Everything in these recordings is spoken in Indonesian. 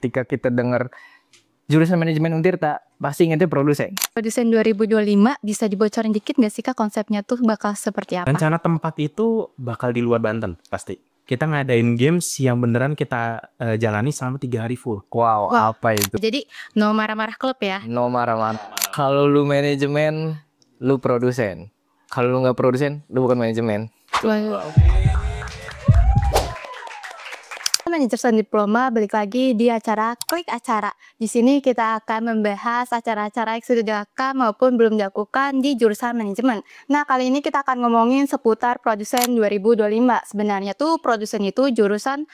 ketika kita dengar jurusan manajemen Untirta, pasti ingetnya produsen. Produsen 2025 bisa dibocorin dikit nggak sih Kak konsepnya tuh bakal seperti apa? Rencana tempat itu bakal di luar Banten pasti. Kita ngadain games yang beneran kita jalani selama 3 hari full. Wow, Wah. apa itu? Jadi no marah-marah klub ya? No marah-marah. Kalau lu manajemen, lu produsen. Kalau lu nggak produsen, lu bukan manajemen. Manajemen diploma balik lagi di acara Klik Acara. Di sini kita akan membahas acara-acara yang sudah dilakukan maupun belum dilakukan di jurusan manajemen. Nah, kali ini kita akan ngomongin seputar produsen 2025. Sebenarnya tuh produsen itu jurusan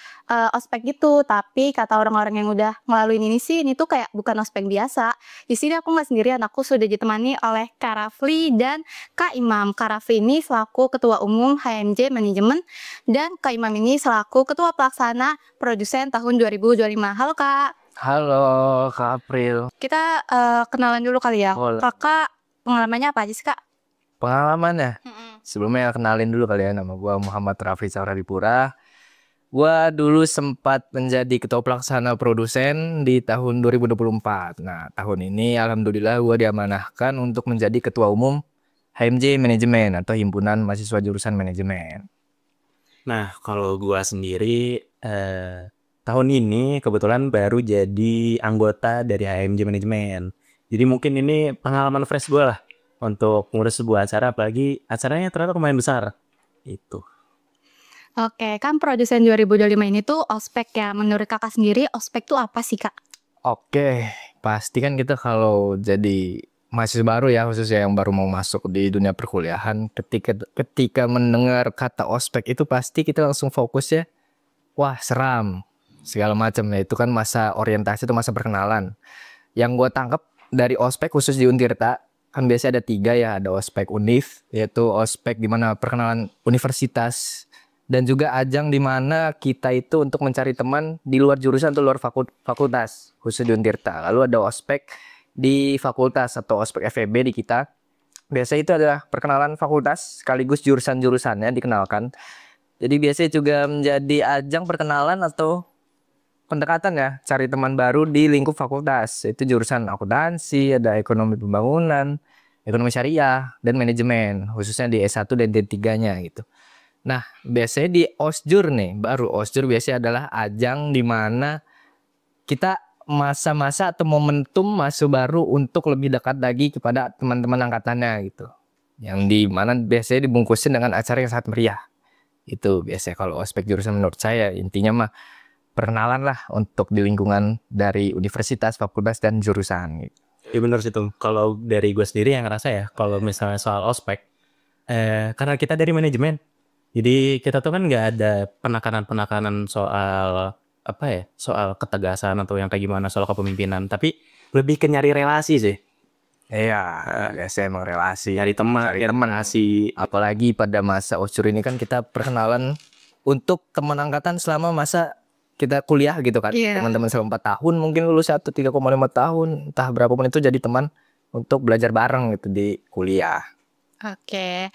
ospek gitu, tapi kata orang-orang yang udah ngelaluin ini sih, ini tuh kayak bukan ospek biasa. Di sini aku nggak sendirian, aku sudah ditemani oleh Kak Rafli dan Kak Imam. Kak Rafli ini selaku Ketua Umum HMJ Manajemen dan Kak Imam ini selaku Ketua Pelaksana produsen tahun 2025. Halo Kak. Halo Kak April. Kita kenalan dulu kali ya. Boleh. Kakak pengalamannya apa aja sih Kak? Pengalamannya? Sebelumnya kenalin dulu kali ya, nama gua Muhammad Rafli Sauradipura. Gua dulu sempat menjadi ketua pelaksana produsen di tahun 2024. Nah, tahun ini alhamdulillah gua diamanahkan untuk menjadi ketua umum HMJ Manajemen atau Himpunan Mahasiswa Jurusan Manajemen. Nah, kalau gua sendiri tahun ini kebetulan baru jadi anggota dari HMJ Manajemen. Jadi mungkin ini pengalaman fresh gua lah untuk ngurus sebuah acara, apalagi acaranya ternyata lumayan besar. Itu. Oke, kan produsen 2025 ini tuh ospek ya. Menurut Kakak sendiri ospek tuh apa sih Kak? Oke, pasti kan kita kalau jadi mahasiswa baru ya, khususnya yang baru mau masuk di dunia perkuliahan, ketika mendengar kata ospek itu pasti kita langsung fokus ya, wah seram, segala macam ya. Itu kan masa orientasi atau masa perkenalan. Yang gue tangkap dari ospek khusus di Untirta, kan biasanya ada 3 ya, ada ospek Unif, yaitu ospek di mana perkenalan universitas, dan juga ajang di mana kita itu untuk mencari teman di luar jurusan atau luar fakultas, khusus di Untirta. Lalu ada ospek di fakultas atau ospek FEB di kita. Biasanya itu adalah perkenalan fakultas sekaligus jurusan-jurusannya dikenalkan. Jadi biasanya juga menjadi ajang perkenalan atau pendekatan ya, cari teman baru di lingkup fakultas. Itu jurusan akuntansi, ada ekonomi pembangunan, ekonomi syariah, dan manajemen, khususnya di S1 dan D3-nya gitu. Nah, biasanya di OSJUR nih, baru OSJUR biasanya adalah ajang di mana kita masa-masa atau momentum masuk baru untuk lebih dekat lagi kepada teman-teman angkatannya gitu. Yang di mana biasanya dibungkusin dengan acara yang sangat meriah. Itu biasanya kalau ospek jurusan menurut saya, intinya mah perkenalan lah untuk di lingkungan dari universitas, fakultas, dan jurusan gitu. Iya bener sih tuh. Kalau dari gue sendiri yang ngerasa ya, kalau misalnya soal ospek, karena kita dari manajemen, jadi kita tuh kan nggak ada penekanan-penekanan soal apa ya, soal ketegasan atau yang kayak gimana soal kepemimpinan, tapi lebih ke nyari relasi sih. Iya, biasanya emang relasi. Nyari teman, relasi. Apalagi pada masa OSJUR ini kan kita perkenalan untuk teman angkatan selama masa kita kuliah gitu kan. Iya. Teman-teman selama 4 tahun, mungkin lulus 3,5 tahun, entah berapa pun itu jadi teman untuk belajar bareng gitu di kuliah. Oke,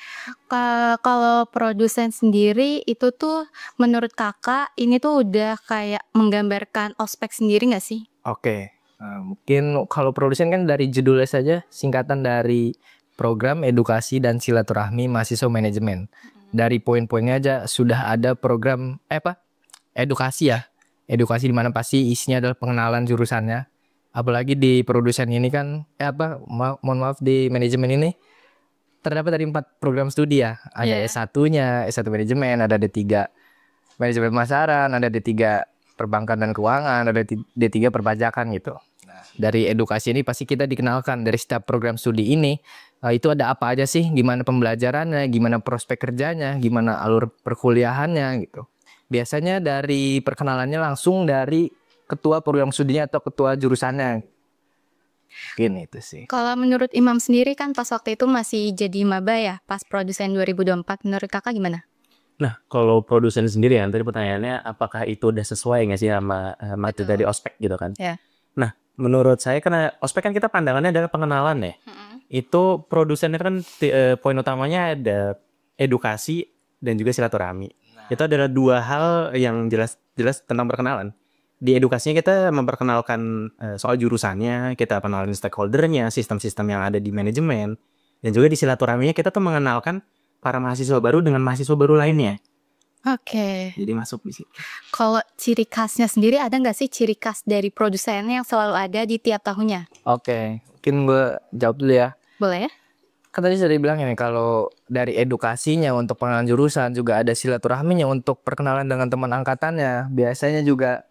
kalau produsen sendiri itu tuh menurut Kakak ini tuh udah kayak menggambarkan ospek sendiri nggak sih? Oke, mungkin kalau produsen kan dari judulnya saja singkatan dari Program Edukasi dan Silaturahmi Mahasiswa Manajemen. Dari poin-poinnya aja sudah ada program edukasi ya. Edukasi di mana pasti isinya adalah pengenalan jurusannya. Apalagi di produsen ini kan mohon maaf di manajemen ini terdapat dari 4 program studi ya. Ada S1-nya, S1 manajemen, ada D3 manajemen pemasaran, ada D3 perbankan dan keuangan, ada D3 perpajakan gitu. Nah, dari edukasi ini pasti kita dikenalkan dari setiap program studi ini itu ada apa aja sih, gimana pembelajarannya, gimana prospek kerjanya, gimana alur perkuliahannya gitu. Biasanya dari perkenalannya langsung dari ketua program studinya atau ketua jurusannya. Mungkin itu sih. Kalau menurut Imam sendiri kan pas waktu itu masih jadi maba ya, pas produsen 2024, menurut Kakak gimana? Nah, kalau produsen sendiri ya, tadi pertanyaannya apakah itu udah sesuai nggak sih sama materi dari ospek gitu kan? Ya. Nah, menurut saya karena ospek kan kita pandangannya adalah pengenalan ya. Itu produsennya kan poin utamanya ada edukasi dan juga silaturahmi. Itu adalah 2 hal yang jelas tentang perkenalan. di edukasinya kita memperkenalkan soal jurusannya, kita kenalin stakeholdernya, sistem-sistem yang ada di manajemen, dan juga di silaturahminya kita tuh mengenalkan para mahasiswa baru dengan mahasiswa baru lainnya. Oke. Jadi masuk di situ. Kalau ciri khasnya sendiri ada nggak sih ciri khas dari produsennya yang selalu ada di tiap tahunnya? Oke, mungkin gue jawab dulu ya. Boleh ya? Kan tadi sudah dibilang ini kalau dari edukasinya untuk pengenalan jurusan juga ada silaturahminya untuk perkenalan dengan teman angkatannya. Biasanya juga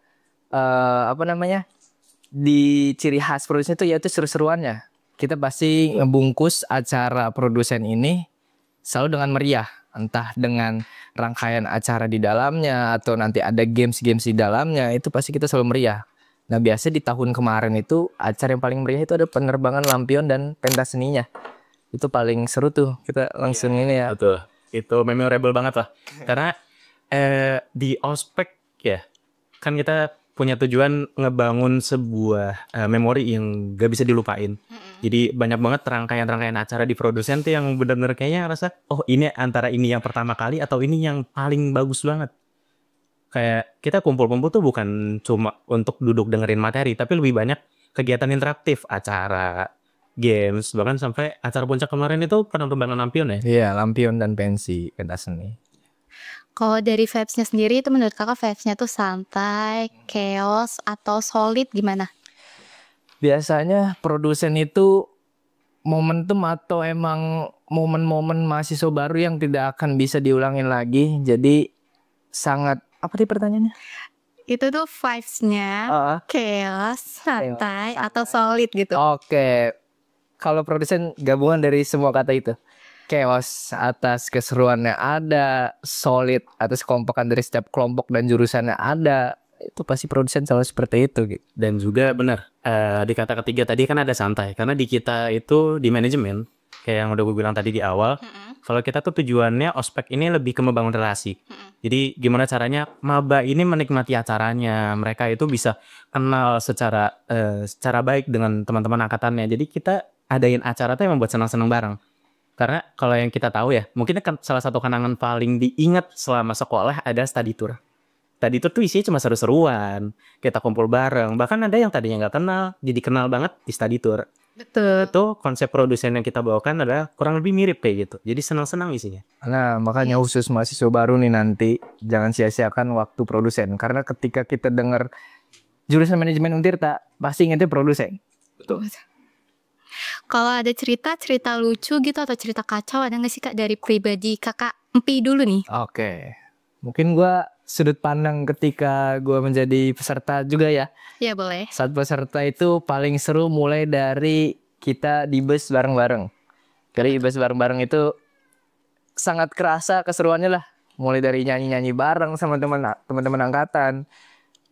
di ciri khas produsen itu yaitu seru-seruannya. Kita pasti ngebungkus acara produsen ini selalu dengan meriah, entah dengan rangkaian acara di dalamnya atau nanti ada games-games di dalamnya, itu pasti kita selalu meriah. Nah, biasa di tahun kemarin itu acara yang paling meriah itu ada penerbangan lampion dan pentas seninya. Itu paling seru tuh. Kita langsung ini ya. Betul. Itu memorable banget lah. Karena di ospek ya, kan kita punya tujuan ngebangun sebuah memori yang gak bisa dilupain. Jadi banyak banget rangkaian-rangkaian acara di produsen tuh yang benar-benar kayaknya rasa, oh ini antara ini yang pertama kali atau ini yang paling bagus banget. Kayak kita kumpul-kumpul tuh bukan cuma untuk duduk dengerin materi, tapi lebih banyak kegiatan interaktif, acara, games, bahkan sampai acara puncak kemarin itu penerbangan lampion ya. Iya, lampion dan pensi, pentas seni. Kalau dari vibes-nya sendiri itu menurut kakak vibes-nya tuh santai, chaos, atau solid gimana? Biasanya produsen itu momentum atau emang momen-momen mahasiswa baru yang tidak akan bisa diulangin lagi. Jadi sangat, apa tadi pertanyaannya? Itu tuh vibes-nya chaos, santai, atau solid gitu. Oke. Kalau produsen gabungan dari semua kata itu. Chaos atas keseruannya ada, solid atas kompokan dari setiap kelompok dan jurusannya ada. Itu pasti produsen selalu seperti itu gitu. Dan juga benar, di kata ketiga tadi kan ada santai. Karena di kita itu di manajemen, kayak yang udah gue bilang tadi di awal, kalau kita tuh tujuannya ospek ini lebih ke membangun relasi. Jadi gimana caranya maba ini menikmati acaranya, mereka itu bisa kenal secara baik dengan teman-teman angkatannya. Jadi kita adain acara tuh yang membuat senang-senang bareng. Karena kalau yang kita tahu ya, mungkin kan salah satu kenangan paling diingat selama sekolah ada study tour. Study tour tuh isinya cuma seru-seruan, kita kumpul bareng. Bahkan ada yang tadinya nggak kenal, jadi kenal banget di study tour. Betul. Itu konsep produsen yang kita bawakan adalah kurang lebih mirip kayak gitu. Jadi senang-senang isinya. Nah, makanya khusus mahasiswa baru nih nanti jangan sia-siakan waktu produsen. Karena ketika kita dengar jurusan manajemen Untirta, pasti ingetnya produsen. Betul. Kalau ada cerita lucu gitu atau cerita kacau ada nggak sih kak dari pribadi kakak Empi dulu nih? Oke. Mungkin gue sudut pandang ketika gue menjadi peserta juga ya. Ya boleh. Saat peserta itu paling seru mulai dari kita di bus bareng-bareng. Jadi bus bareng-bareng itu sangat kerasa keseruannya lah. Mulai dari nyanyi-nyanyi bareng sama teman-teman angkatan.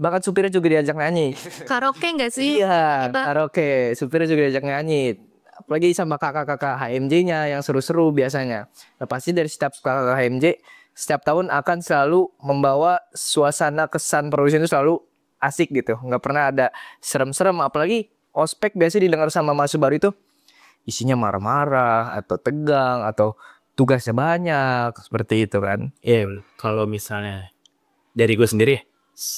Bahkan supirnya juga diajak nyanyi. Karaoke nggak sih? Iya, karaoke. Supirnya juga diajak nyanyi. Apalagi sama kakak-kakak HMJ-nya yang seru-seru biasanya. Nah, pasti dari setiap kakak HMJ setiap tahun akan selalu membawa suasana kesan produsen itu selalu asik gitu. Nggak pernah ada serem-serem. Apalagi ospek biasanya didengar sama mahasiswa baru itu isinya marah-marah atau tegang atau tugasnya banyak seperti itu kan. Iya, kalau misalnya dari gue sendiri,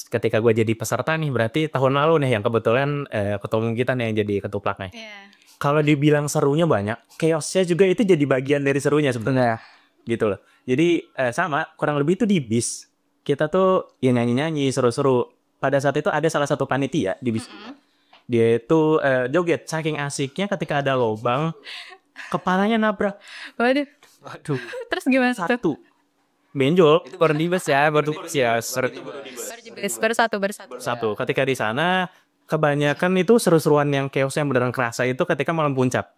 ketika gue jadi peserta nih, berarti tahun lalu nih yang kebetulan ketua umum kita nih yang jadi ketuplaknya. Kalau dibilang serunya banyak, chaosnya juga itu jadi bagian dari serunya sebenarnya. Gitu loh. Jadi sama, kurang lebih itu di bis. Kita tuh ya nyanyi-nyanyi, seru-seru. Pada saat itu ada salah satu panitia di bis. Dia itu joget, saking asiknya ketika ada lobang, kepalanya nabrak. Waduh. Terus gimana? Satu. Benjol. Itu baru di bus ya, baru Satu. Ketika di sana kebanyakan itu seru-seruan yang chaos yang beneran kerasa itu ketika malam puncak.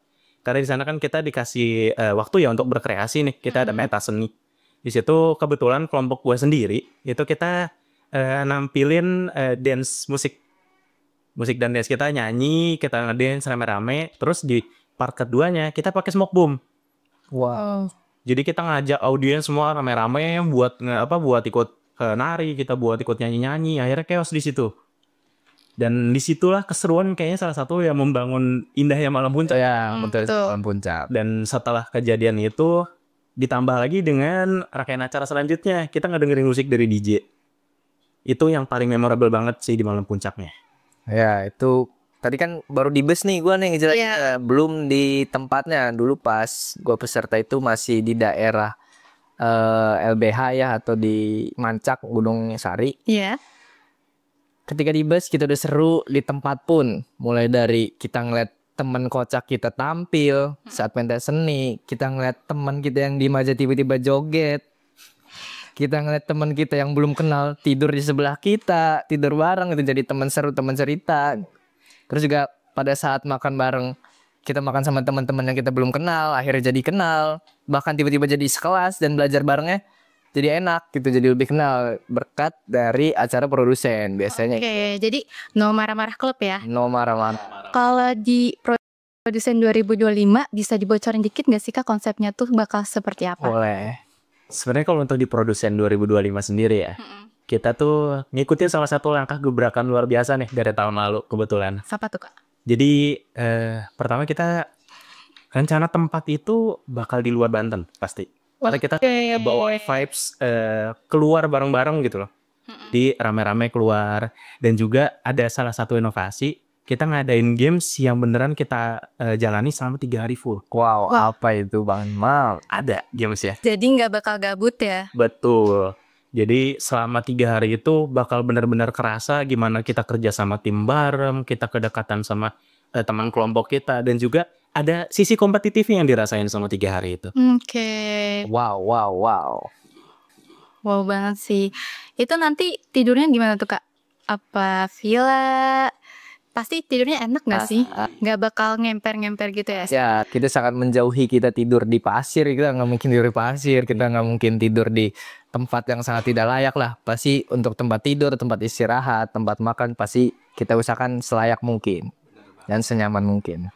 Karena di sana kan kita dikasih waktu ya untuk berkreasi nih. Kita ada pentas seni. Di situ kebetulan kelompok gue sendiri itu kita nampilin dance musik dan dance, kita nyanyi, kita ngedance rame-rame. Terus di part keduanya kita pakai smoke boom. Wow. Jadi kita ngajak audiens semua rame-rame buat ikut nari, kita buat ikut nyanyi-nyanyi. Akhirnya chaos di situ. Dan disitulah keseruan kayaknya salah satu yang membangun indahnya malam puncak. Ya, betul. Malam puncak. Dan setelah kejadian itu ditambah lagi dengan rangkaian acara selanjutnya, kita ngedengerin musik dari DJ. Itu yang paling memorable banget sih di malam puncaknya. Ya itu tadi kan baru di bus nih gue nih ngejelasin. Iya. Belum di tempatnya. Dulu pas gue peserta itu masih di daerah LBH ya, atau di Mancak Gunung Sari. Iya. Ketika di bus kita udah seru, di tempat pun mulai dari kita ngeliat teman kocak kita tampil saat pentas seni, kita ngeliat teman kita yang diem aja tiba-tiba joget, kita ngeliat teman kita yang belum kenal tidur di sebelah kita, tidur bareng, itu jadi teman seru, teman cerita. Terus juga pada saat makan bareng, kita makan sama teman-teman yang kita belum kenal, akhirnya jadi kenal, bahkan tiba-tiba jadi sekelas dan belajar barengnya jadi enak gitu, jadi lebih kenal berkat dari acara produsen biasanya. Oke, jadi no marah-marah klub ya. No marah-marah. Kalau di produsen 2025 bisa dibocorin dikit gak sih Kak konsepnya tuh bakal seperti apa? Boleh. Sebenarnya kalau untuk di produsen 2025 sendiri ya, kita tuh ngikutin salah satu langkah gebrakan luar biasa nih dari tahun lalu kebetulan. Apa tuh Kak? Jadi pertama kita rencana tempat itu bakal di luar Banten pasti. Karena kita bawa vibes keluar bareng-bareng gitu loh. Di rame-rame keluar. Dan juga ada salah satu inovasi, kita ngadain games yang beneran kita jalani selama 3 hari full. Wow, apa itu Bang Mal? Ada games ya. Jadi nggak bakal gabut ya? Betul. Jadi selama 3 hari itu bakal benar-benar kerasa gimana kita kerja sama tim bareng, kita kedekatan sama teman kelompok kita, dan juga ada sisi kompetitifnya yang dirasain selama 3 hari itu. Oke. Wow. Wow banget sih. Itu nanti tidurnya gimana tuh Kak? Apa villa? Pasti tidurnya enak gak sih? Gak bakal ngemper-ngemper gitu ya? Ya, kita sangat menjauhi kita tidur di pasir. Kita nggak mungkin tidur di pasir. Kita nggak mungkin tidur di tempat yang sangat tidak layak lah. Pasti untuk tempat tidur, tempat istirahat, tempat makan, pasti kita usahakan selayak mungkin dan senyaman mungkin.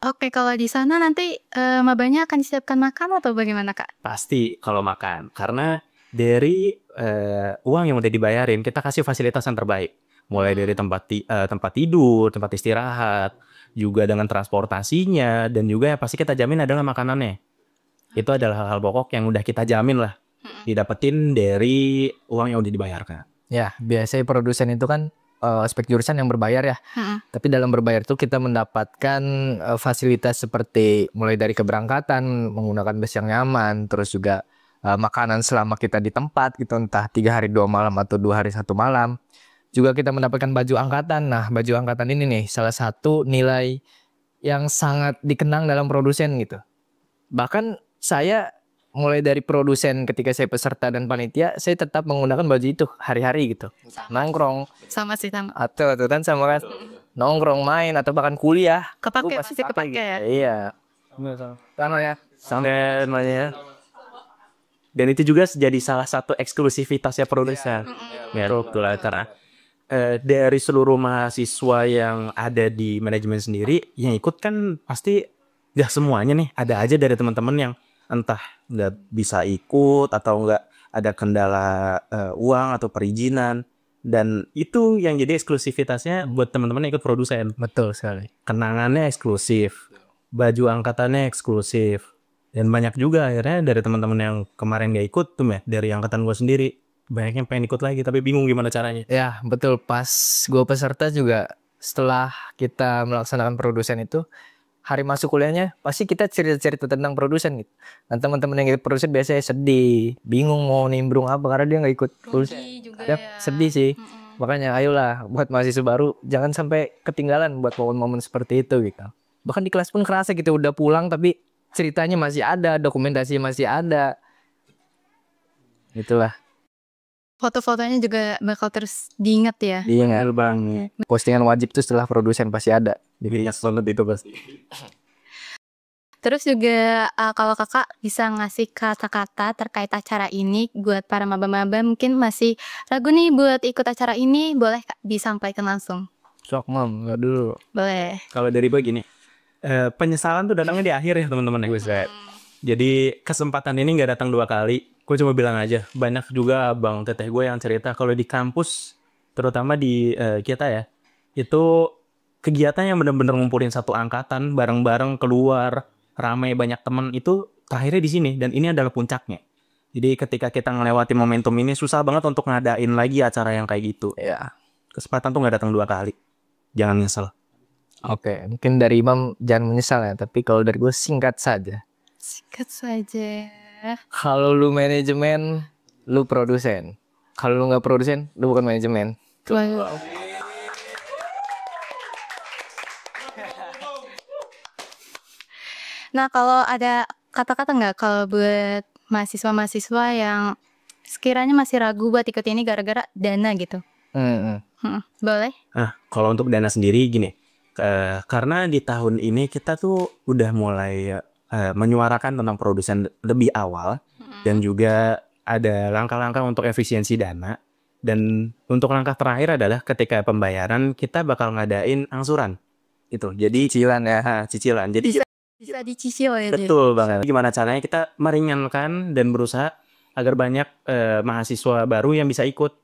Oke, kalau di sana nanti mabanya akan disiapkan makan atau bagaimana Kak? Pasti kalau makan, karena dari uang yang udah dibayarin kita kasih fasilitas yang terbaik, mulai dari tempat tidur, tempat istirahat, juga dengan transportasinya, dan juga yang pasti kita jamin adalah makanannya. Itu adalah hal-hal pokok yang udah kita jamin lah didapetin dari uang yang udah dibayarkan. Ya, biasanya produsen itu kan aspek jurusan yang berbayar ya. Tapi dalam berbayar itu kita mendapatkan fasilitas seperti mulai dari keberangkatan menggunakan bus yang nyaman, terus juga makanan selama kita di tempat gitu, entah 3 hari 2 malam atau 2 hari 1 malam. Juga kita mendapatkan baju angkatan. Nah, baju angkatan ini nih salah satu nilai yang sangat dikenang dalam produsen gitu. Bahkan saya mulai dari produsen ketika saya peserta dan panitia, saya tetap menggunakan baju itu hari-hari gitu. Nongkrong Sama sih sama. atau kan sama kan nongkrong, main, atau bahkan kuliah. Kepake, Gua pasti kepake gitu. ya? Iya. Sama ya. Namanya. Dan itu juga jadi salah satu eksklusivitasnya produsen. Ya, betul lah, karena dari seluruh mahasiswa yang ada di manajemen sendiri yang ikut kan pasti gak semuanya nih, ada aja dari teman-teman yang entah nggak bisa ikut atau nggak ada kendala uang atau perizinan, dan itu yang jadi eksklusivitasnya buat teman-teman yang ikut produsen. Betul sekali. Kenangannya eksklusif, baju angkatannya eksklusif, dan banyak juga akhirnya dari teman-teman yang kemarin nggak ikut tuh ya, dari angkatan gue sendiri banyak yang pengen ikut lagi tapi bingung gimana caranya. Ya betul, pas gue peserta juga setelah kita melaksanakan produsen itu, hari masuk kuliahnya pasti kita cerita-cerita tentang produsen gitu. Dan teman-teman yang ikut produsen biasanya sedih, bingung mau nimbrung apa karena dia nggak ikut produsen. Ya, sedih sih. Makanya ayolah buat mahasiswa baru jangan sampai ketinggalan buat momen-momen seperti itu gitu. Bahkan di kelas pun kerasa gitu udah pulang tapi ceritanya masih ada, dokumentasi masih ada. Itulah. Foto-fotonya juga bakal terus diingat ya. Diingat banget. Postingan wajib tuh setelah produsen pasti ada. Jadi banget itu pasti. Terus juga kalau kakak bisa ngasih kata-kata terkait acara ini buat para maba-maba mungkin masih ragu nih buat ikut acara ini, boleh Kak disampaikan langsung? Sok mam, nggak dulu. Boleh. Kalau dari gue gini, penyesalan tuh datangnya di akhir ya teman-teman ya. Jadi kesempatan ini nggak datang 2 kali. Gue cuma bilang aja, banyak juga abang teteh gue yang cerita kalau di kampus, terutama di kita ya, itu kegiatan yang benar-benar ngumpulin satu angkatan bareng-bareng keluar ramai banyak teman itu terakhirnya di sini, dan ini adalah puncaknya. Jadi ketika kita ngelewati momentum ini susah banget untuk ngadain lagi acara yang kayak gitu. Ya. Kesempatan tuh nggak datang 2 kali. Jangan nyesel. Oke, mungkin dari Imam jangan menyesal ya, tapi kalau dari gue singkat saja. Sikat saja. Kalau lu manajemen, lu produsen. Kalau lu nggak produsen, lu bukan manajemen. Nah, kalau ada kata-kata nggak kalau buat mahasiswa-mahasiswa yang sekiranya masih ragu buat ikut ini gara-gara dana gitu? Boleh? Nah, kalau untuk dana sendiri gini, karena di tahun ini kita tuh udah mulai menyuarakan tentang produsen lebih awal dan juga ada langkah-langkah untuk efisiensi dana. Dan untuk langkah terakhir adalah ketika pembayaran kita bakal ngadain angsuran itu. Jadi Cicilan ya. cicilan. Jadi Bisa dicicil ya. betul banget. Gimana caranya kita meringankan dan berusaha agar banyak mahasiswa baru yang bisa ikut.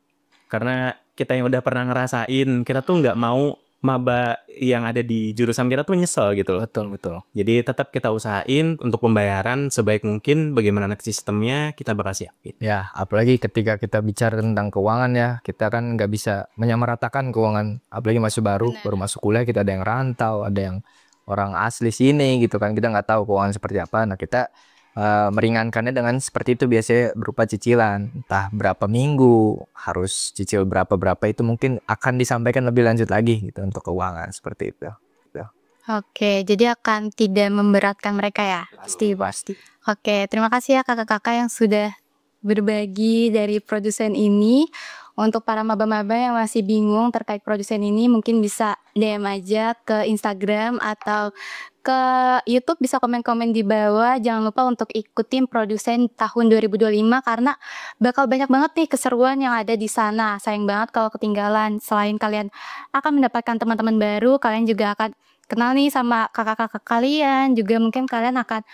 Karena kita yang udah pernah ngerasain, kita tuh nggak mau maba yang ada di jurusan kita tuh nyesel gitu loh. Betul. Jadi tetap kita usahain untuk pembayaran sebaik mungkin. Bagaimana nanti sistemnya kita bakal siapin. Ya, apalagi ketika kita bicara tentang keuangan ya, kita kan nggak bisa menyamaratakan keuangan. Apalagi masih baru masuk kuliah, kita ada yang rantau, ada yang orang asli sini gitu kan, kita nggak tahu keuangan seperti apa. Nah, kita meringankannya dengan seperti itu, biasanya berupa cicilan, entah berapa minggu harus cicil berapa itu mungkin akan disampaikan lebih lanjut lagi gitu untuk keuangan seperti itu. Oke, jadi akan tidak memberatkan mereka ya? Pasti. Oke, terima kasih ya kakak-kakak yang sudah berbagi dari produsen ini. Untuk para maba-maba yang masih bingung terkait produsen ini, mungkin bisa DM aja ke Instagram atau ke YouTube, bisa komen-komen di bawah. Jangan lupa untuk ikutin produsen tahun 2025 karena bakal banyak banget nih keseruan yang ada di sana. Sayang banget kalau ketinggalan. Selain kalian akan mendapatkan teman-teman baru, kalian juga akan kenal nih sama kakak-kakak kalian. Juga mungkin kalian akan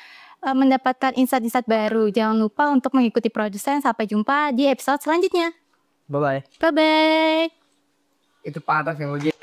mendapatkan insight-insight baru. Jangan lupa untuk mengikuti produsen. Sampai jumpa di episode selanjutnya. Bye-bye. Bye-bye. Itu pantas yang uji.